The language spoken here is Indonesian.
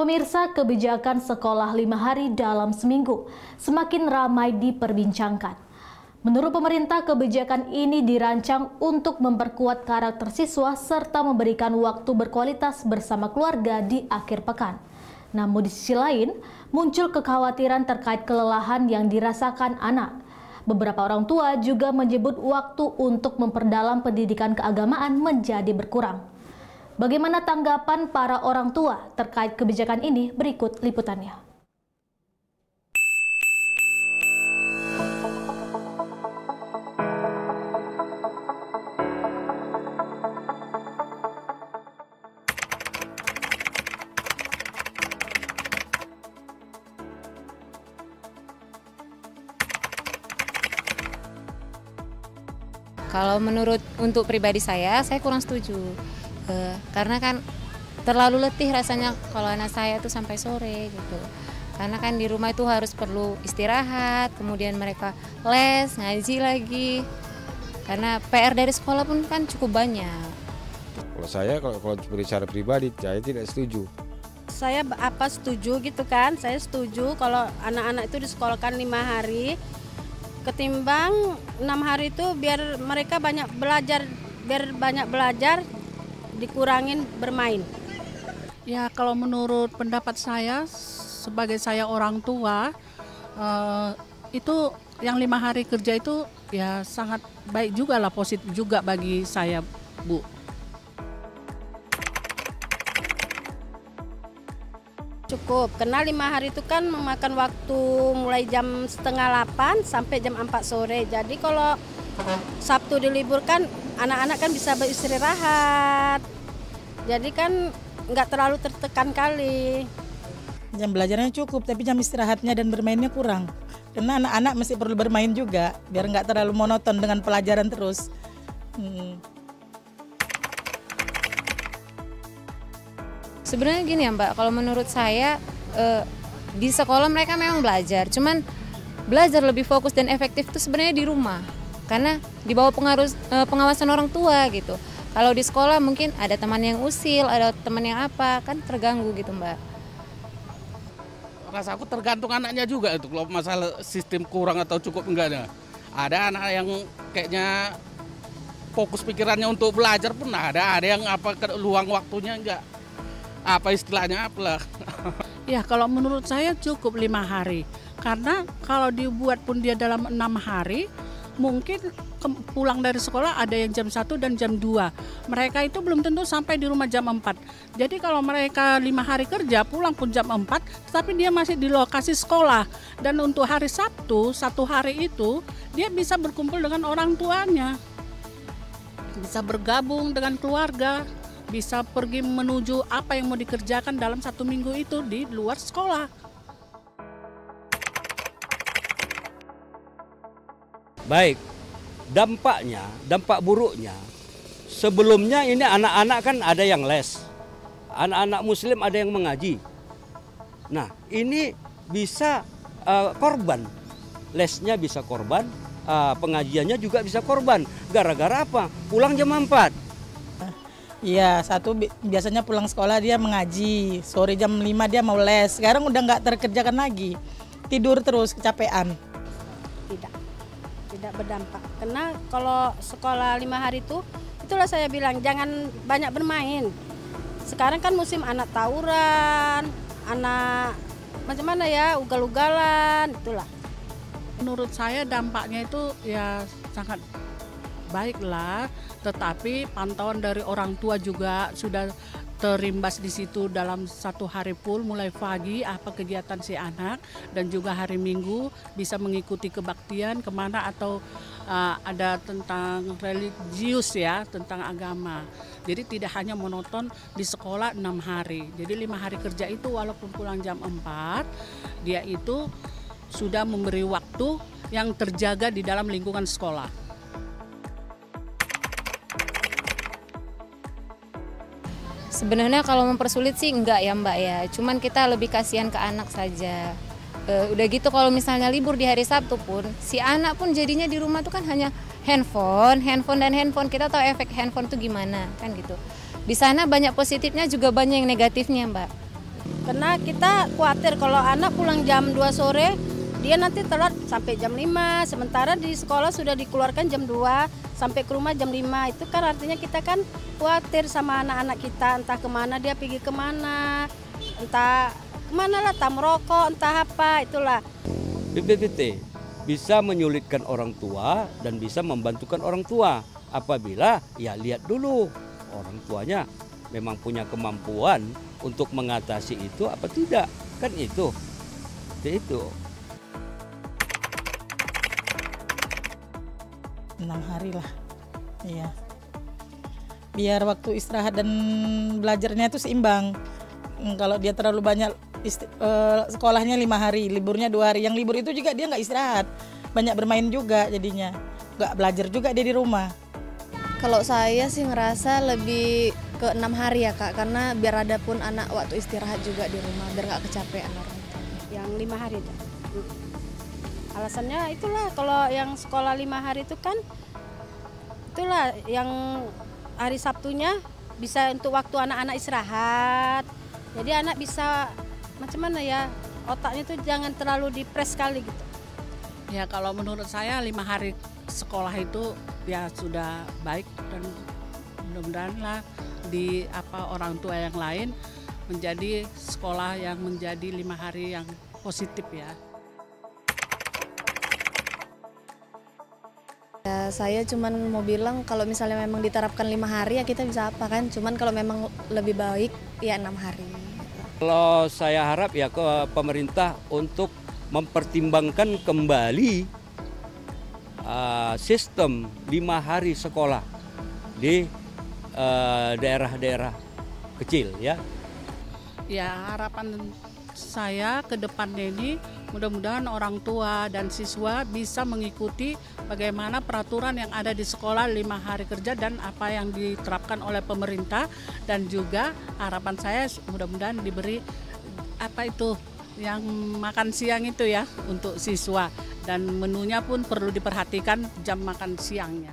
Pemirsa, kebijakan sekolah 5 hari dalam seminggu semakin ramai diperbincangkan. Menurut pemerintah, kebijakan ini dirancang untuk memperkuat karakter siswa serta memberikan waktu berkualitas bersama keluarga di akhir pekan. Namun di sisi lain, muncul kekhawatiran terkait kelelahan yang dirasakan anak. Beberapa orang tua juga menyebut waktu untuk memperdalam pendidikan keagamaan menjadi berkurang. Bagaimana tanggapan para orang tua terkait kebijakan ini? Berikut liputannya. Kalau untuk pribadi saya kurang setuju. Karena kan terlalu letih rasanya kalau anak saya tuh sampai sore gitu. Karena kan di rumah itu harus perlu istirahat, kemudian mereka les, ngaji lagi. Karena PR dari sekolah pun kan cukup banyak. Kalau saya kalau secara pribadi saya tidak setuju. Saya setuju gitu kan? Saya setuju kalau anak-anak itu disekolahkan 5 hari ketimbang 6 hari itu biar mereka banyak belajar, dikurangin bermain. Ya, kalau menurut pendapat saya sebagai saya orang tua, itu yang 5 hari kerja itu ya sangat baik juga lah, positif juga bagi saya, Bu. Cukup, karena 5 hari itu kan memakan waktu mulai jam 7:30 sampai jam 4 sore. Jadi kalau Sabtu diliburkan, anak-anak kan bisa beristirahat. Jadi kan nggak terlalu tertekan kali. Jam belajarnya cukup, tapi jam istirahatnya dan bermainnya kurang. Karena anak-anak masih perlu bermain juga, biar nggak terlalu monoton dengan pelajaran terus. Sebenarnya gini ya Mbak, kalau menurut saya di sekolah mereka memang belajar, cuman belajar lebih fokus dan efektif itu sebenarnya di rumah. Karena di bawah pengawasan orang tua gitu. Kalau di sekolah mungkin ada teman yang usil, ada teman yang apa, kan terganggu gitu Mbak. Rasa aku tergantung anaknya juga itu, kalau masalah sistem kurang atau cukup enggaknya. Ada anak yang kayaknya fokus pikirannya untuk belajar pun ada yang luang waktunya enggak. Apa istilahnya apalah. Ya, kalau menurut saya cukup 5 hari. Karena kalau dibuat pun dia dalam 6 hari, mungkin pulang dari sekolah ada yang jam 1 dan jam 2. Mereka itu belum tentu sampai di rumah jam 4. Jadi kalau mereka 5 hari kerja, pulang pun jam 4, tapi dia masih di lokasi sekolah. Dan untuk hari Sabtu, 1 hari itu, dia bisa berkumpul dengan orang tuanya. Bisa bergabung dengan keluarga, bisa pergi menuju apa yang mau dikerjakan dalam 1 minggu itu di luar sekolah. Baik, dampak buruknya, sebelumnya ini anak-anak kan ada yang les, anak-anak muslim ada yang mengaji. Nah, ini bisa korban, lesnya bisa korban, pengajiannya juga bisa korban. Gara-gara apa? Pulang jam 4. Iya, biasanya pulang sekolah dia mengaji, sore jam 5 dia mau les. Sekarang udah nggak terkerjakan lagi, tidur terus, kecapean. Tidak berdampak. Karena kalau sekolah 5 hari itulah saya bilang jangan banyak bermain. Sekarang kan musim anak tawuran, anak macam mana ya, ugal-ugalan, itulah. Menurut saya dampaknya itu ya sangat baik lah, tetapi pantauan dari orang tua juga sudah terimbas di situ dalam 1 hari full, mulai pagi apa kegiatan si anak, dan juga hari Minggu bisa mengikuti kebaktian kemana atau ada tentang religius ya, tentang agama. Jadi tidak hanya monoton di sekolah 6 hari. Jadi 5 hari kerja itu walaupun pulang jam 4, dia itu sudah memberi waktu yang terjaga di dalam lingkungan sekolah. Sebenarnya kalau mempersulit sih enggak ya Mbak ya, cuman kita lebih kasihan ke anak saja. Udah gitu kalau misalnya libur di hari Sabtu pun, si anak pun jadinya di rumah tuh kan hanya handphone. Kita tahu efek handphone tuh gimana kan gitu. Di sana banyak positifnya juga banyak yang negatifnya Mbak. Karena kita khawatir kalau anak pulang jam 2 sore, dia nanti telat sampai jam 5. Sementara di sekolah sudah dikeluarkan jam 2, sampai ke rumah jam 5. Itu kan artinya kita kan khawatir sama anak-anak kita, entah kemana dia pergi kemana, entah kemana lah, entah merokok, entah apa, itulah. BPPT bisa menyulitkan orang tua dan bisa membantukan orang tua apabila ya lihat dulu orang tuanya memang punya kemampuan untuk mengatasi itu apa tidak, kan itu. 6 hari lah, iya. Biar waktu istirahat dan belajarnya itu seimbang. Kalau dia terlalu banyak sekolahnya 5 hari, liburnya 2 hari. Yang libur itu juga dia nggak istirahat, banyak bermain juga jadinya, nggak belajar juga dia di rumah. Kalau saya sih ngerasa lebih ke 6 hari ya Kak, karena biar ada pun anak waktu istirahat juga di rumah, biar nggak kecapean orang. Yang 5 hari itu. Alasannya itulah, kalau yang sekolah 5 hari itu kan, itulah yang hari Sabtunya bisa untuk waktu anak-anak istirahat. Jadi anak bisa macam mana ya, otaknya tuh jangan terlalu dipres sekali gitu. Ya kalau menurut saya 5 hari sekolah itu ya sudah baik, dan mudah-mudahan lah di orang tua yang lain menjadi sekolah yang menjadi 5 hari yang positif ya. Ya, saya cuman mau bilang kalau misalnya memang diterapkan 5 hari ya kita bisa apa kan, cuman kalau memang lebih baik ya 6 hari. Kalau saya harap ya ke pemerintah untuk mempertimbangkan kembali sistem 5 hari sekolah di daerah-daerah kecil ya. Ya harapan saya ke depannya ini mudah-mudahan orang tua dan siswa bisa mengikuti bagaimana peraturan yang ada di sekolah 5 hari kerja dan apa yang diterapkan oleh pemerintah, dan juga harapan saya mudah-mudahan diberi yang makan siang itu ya untuk siswa, dan menunya pun perlu diperhatikan jam makan siangnya.